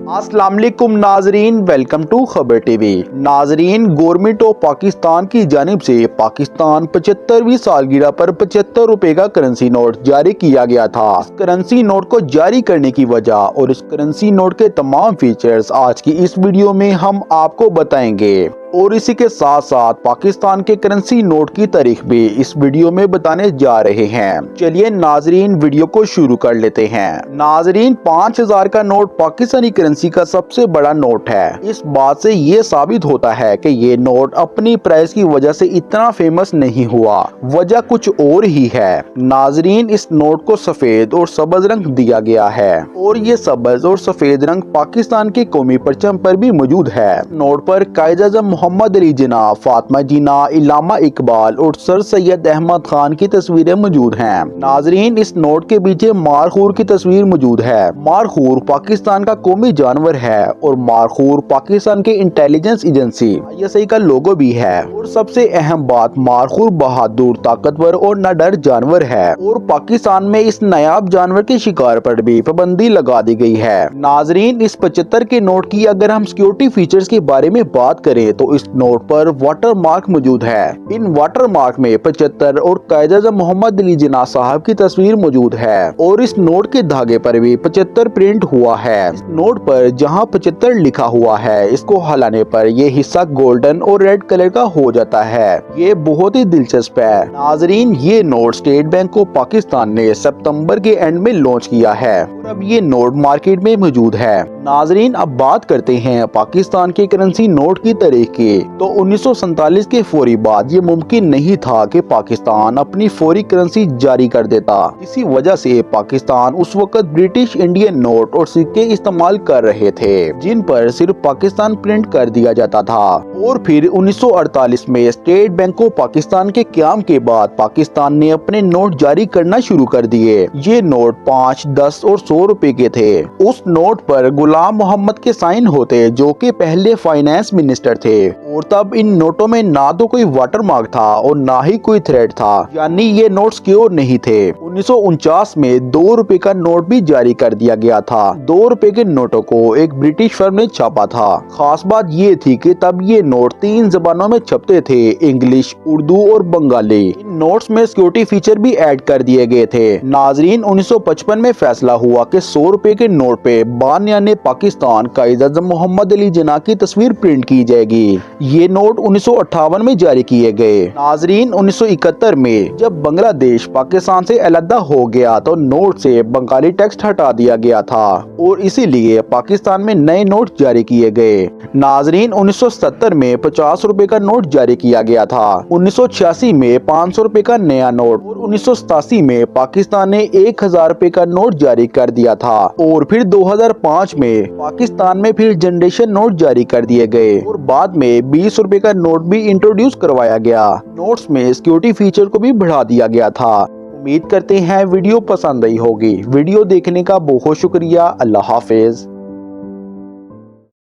अस्सलाम वालेकुम नाजरीन, वेलकम टू खबर टीवी। नाजरीन, गवर्नमेंट ऑफ पाकिस्तान की जानिब से पाकिस्तान 75वीं सालगिरह पर 75 रुपए का करेंसी नोट जारी किया गया था। इस करेंसी नोट को जारी करने की वजह और इस करेंसी नोट के तमाम फीचर्स आज की इस वीडियो में हम आपको बताएंगे और इसी के साथ साथ पाकिस्तान के करेंसी नोट की तारीख भी इस वीडियो में बताने जा रहे हैं। चलिए नाजरीन, वीडियो को शुरू कर लेते हैं। नाजरीन, 5000 का नोट पाकिस्तानी करेंसी का सबसे बड़ा नोट है। इस बात से ये साबित होता है कि ये नोट अपनी प्राइस की वजह से इतना फेमस नहीं हुआ, वजह कुछ और ही है। नाजरीन, इस नोट को सफेद और सब्ज रंग दिया गया है और ये सब्ज और सफेद रंग पाकिस्तान के कौमी परचम पर भी मौजूद है। नोट पर कायद-ए-आज़म मोहम्मद अली जिन्ना, फातिमा जिन्ना, इलामा इकबाल और सर सैयद अहमद खान की तस्वीरें मौजूद हैं। नाजरीन, इस नोट के पीछे मारखूर की तस्वीर मौजूद है। मारखूर पाकिस्तान का कौमी जानवर है और मारखूर पाकिस्तान के इंटेलिजेंस एजेंसी ISI का लोगो भी है। और सबसे अहम बात, मारखूर बहादुर, ताकतवर और निडर जानवर है और पाकिस्तान में इस नायाब जानवर के शिकार पर भी पाबंदी लगा दी गई है। नाजरीन, इस 75 के नोट की अगर हम सिक्योरिटी फीचर्स के बारे में बात करें तो इस नोट पर वाटर मार्क मौजूद है। इन वाटर मार्क में 75 और कायद-ए-आज़म मोहम्मद अली जिन्ना साहब की तस्वीर मौजूद है और इस नोट के धागे पर भी 75 प्रिंट हुआ है। इस नोट पर जहां 75 लिखा हुआ है, इसको हिलाने पर ये हिस्सा गोल्डन और रेड कलर का हो जाता है। ये बहुत ही दिलचस्प है। नाजरीन, ये note state bank of Pakistan ने सितंबर के एंड में लॉन्च किया है और अब ये नोट मार्केट में मौजूद है। नाजरीन, अब बात करते हैं पाकिस्तान के करेंसी नोट की तारीख की। तो 1947 के फौरी बाद ये मुमकिन नहीं था कि पाकिस्तान अपनी फौरी करेंसी जारी कर देता। इसी वजह से पाकिस्तान उस वक्त ब्रिटिश इंडियन नोट और सिक्के इस्तेमाल कर रहे थे जिन पर सिर्फ पाकिस्तान प्रिंट कर दिया जाता था। और फिर 1948 में स्टेट बैंक ऑफ पाकिस्तान के क़याम के बाद पाकिस्तान ने अपने नोट जारी करना शुरू कर दिए। ये नोट 5, 10 और 100 रुपए के थे। उस नोट पर गुलाम मोहम्मद के साइन होते जो कि पहले फाइनेंस मिनिस्टर थे और तब इन नोटों में ना तो कोई वाटर मार्क था और ना ही कोई थ्रेड था, यानी ये नोट सिक्योर नहीं थे। 1949 में 2 रुपए का नोट भी जारी कर दिया गया था। 2 रुपए के नोटों को एक ब्रिटिश फर्म ने छापा था। खास बात ये थी कि तब ये नोट 3 जबानों में छपते थे, इंग्लिश, उर्दू और बंगाली। इन नोट्स में सिक्योरिटी फीचर भी ऐड कर दिए गए थे। नाजरीन, 1955 में फैसला हुआ कि 100 रुपए के नोट पे बानियाने पाकिस्तान कायद-ए-आज़म मोहम्मद अली जिन्ना की तस्वीर प्रिंट की जाएगी। ये नोट 1958 में जारी किए गए। नाजरीन, 1971 में जब बांग्लादेश पाकिस्तान से अलग हो गया तो नोट से बंगाली टेक्स्ट हटा दिया गया था और इसीलिए पाकिस्तान में नए नोट जारी किए गए। नाजरीन, 1970 में 50 रुपए का नोट जारी किया गया था। 1986 में 500 रुपए का नया नोट और 1987 में पाकिस्तान ने 1000 रुपए का नोट जारी कर दिया था और फिर 2005 में पाकिस्तान में फिर जनरेशन नोट जारी कर दिए गए और बाद में 20 रुपए का नोट भी इंट्रोड्यूस करवाया गया। नोट्स में सिक्योरिटी फीचर को भी बढ़ा दिया गया था। उम्मीद करते हैं वीडियो पसंद आई होगी। वीडियो देखने का बहुत शुक्रिया। अल्लाह हाफिज।